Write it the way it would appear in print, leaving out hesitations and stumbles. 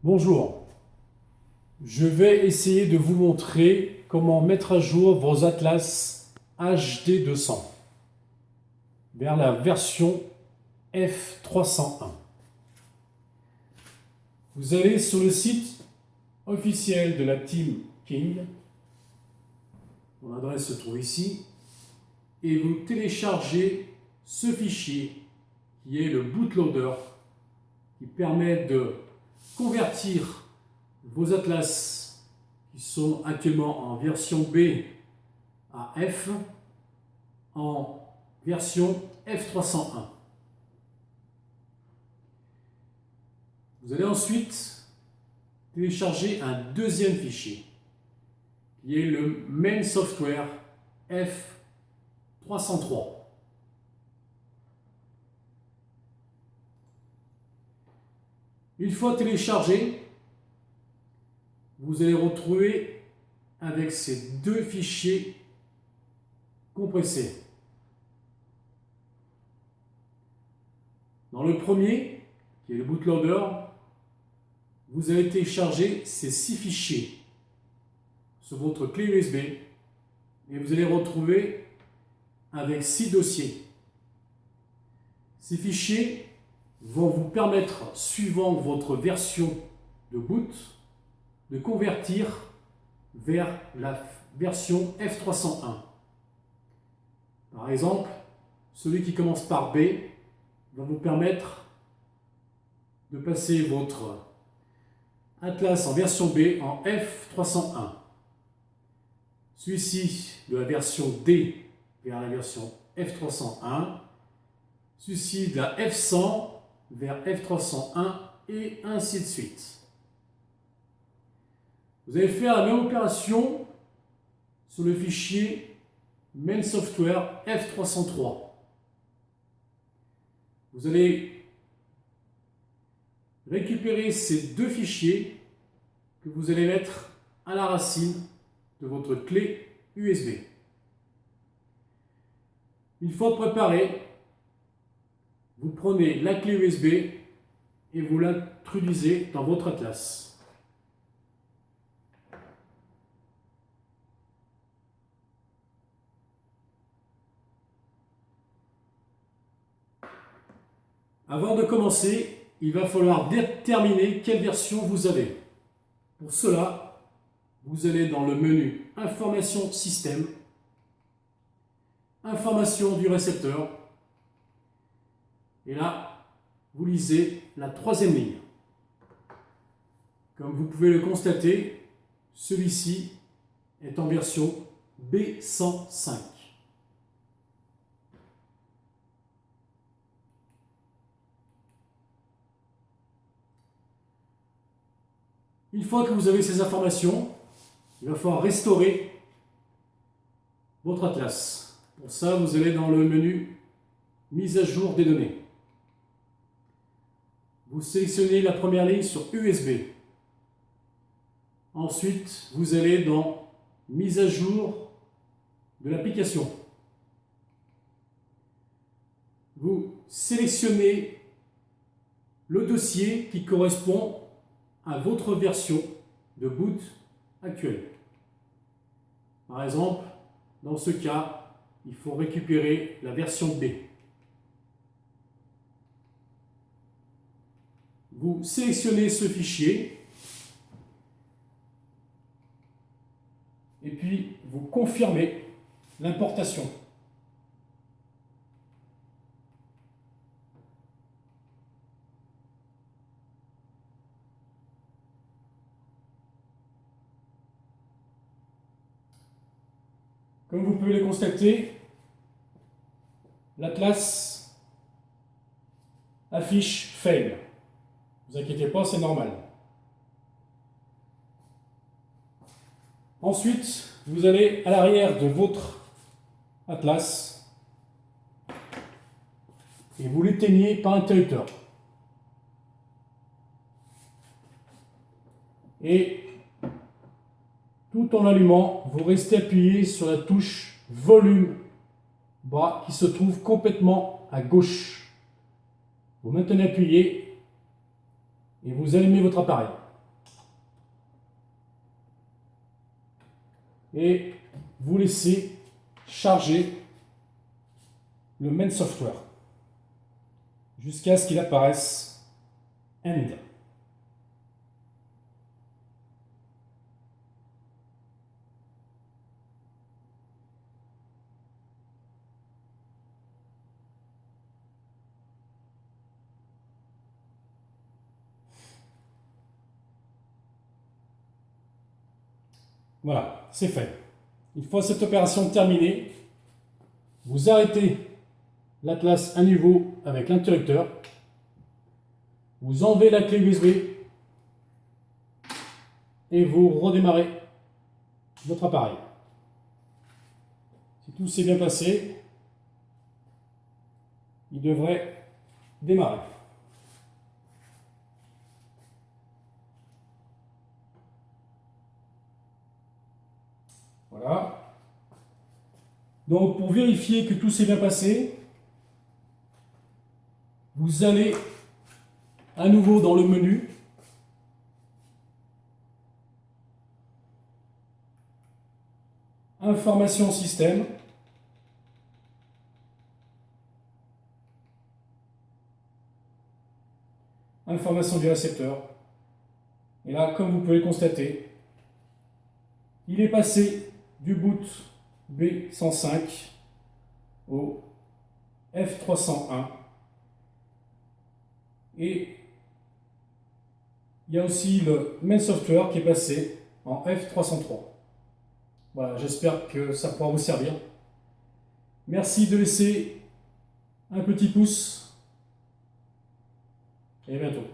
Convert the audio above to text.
Bonjour, je vais essayer de vous montrer comment mettre à jour vos atlas HD200 vers la version F301. Vous allez sur le site officiel de la Team King, mon adresse se trouve ici, et vous téléchargez ce fichier qui est le bootloader qui permet de convertir vos atlas qui sont actuellement en version B à F en version F301. Vous allez ensuite télécharger un deuxième fichier qui est le main software F303. Une fois téléchargé, vous allez retrouver avec ces deux fichiers compressés. Dans le premier, qui est le bootloader, vous allez télécharger ces 6 fichiers sur votre clé USB et vous allez retrouver avec 6 dossiers. Ces fichiers vont vous permettre, suivant votre version de boot, de convertir vers la version F301. Par exemple, celui qui commence par B va vous permettre de passer votre atlas en version B en F301. Celui-ci de la version D vers la version F301. Celui-ci de la F100 vers F301 et ainsi de suite. Vous allez faire la même opération sur le fichier main software F303. Vous allez récupérer ces deux fichiers que vous allez mettre à la racine de votre clé USB. Une fois préparé, vous prenez la clé USB et vous l'introduisez dans votre atlas. Avant de commencer, il va falloir déterminer quelle version vous avez. Pour cela, vous allez dans le menu Information Système, Information du récepteur, et là, vous lisez la troisième ligne. Comme vous pouvez le constater, celui-ci est en version B105. Une fois que vous avez ces informations, il va falloir restaurer votre atlas. Pour ça, vous allez dans le menu Mise à jour des données. Vous sélectionnez la première ligne sur USB. Ensuite, vous allez dans Mise à jour de l'application. Vous sélectionnez le dossier qui correspond à votre version de boot actuelle. Par exemple, dans ce cas, il faut récupérer la version B. Vous sélectionnez ce fichier et puis vous confirmez l'importation. Comme vous pouvez le constater, l'atlas affiche fail. Ne vous inquiétez pas, c'est normal. Ensuite, vous allez à l'arrière de votre atlas et vous l'éteignez par interrupteur. Et tout en l'allumant, vous restez appuyé sur la touche volume bas qui se trouve complètement à gauche. Vous maintenez appuyé et vous allumez votre appareil. et vous laissez charger le main software jusqu'à ce qu'il apparaisse End. Voilà, c'est fait. Une fois cette opération terminée, vous arrêtez l'Atlas à niveau avec l'interrupteur, vous enlevez la clé USB et vous redémarrez votre appareil. Si tout s'est bien passé, il devrait démarrer. Voilà. Donc pour vérifier que tout s'est bien passé, vous allez à nouveau dans le menu. Information système. Information du récepteur. Et là, comme vous pouvez le constater, il est passé du boot B105 au F301. Et il y a aussi le main software qui est passé en F303. Voilà, j'espère que ça pourra vous servir. Merci de laisser un petit pouce et à bientôt.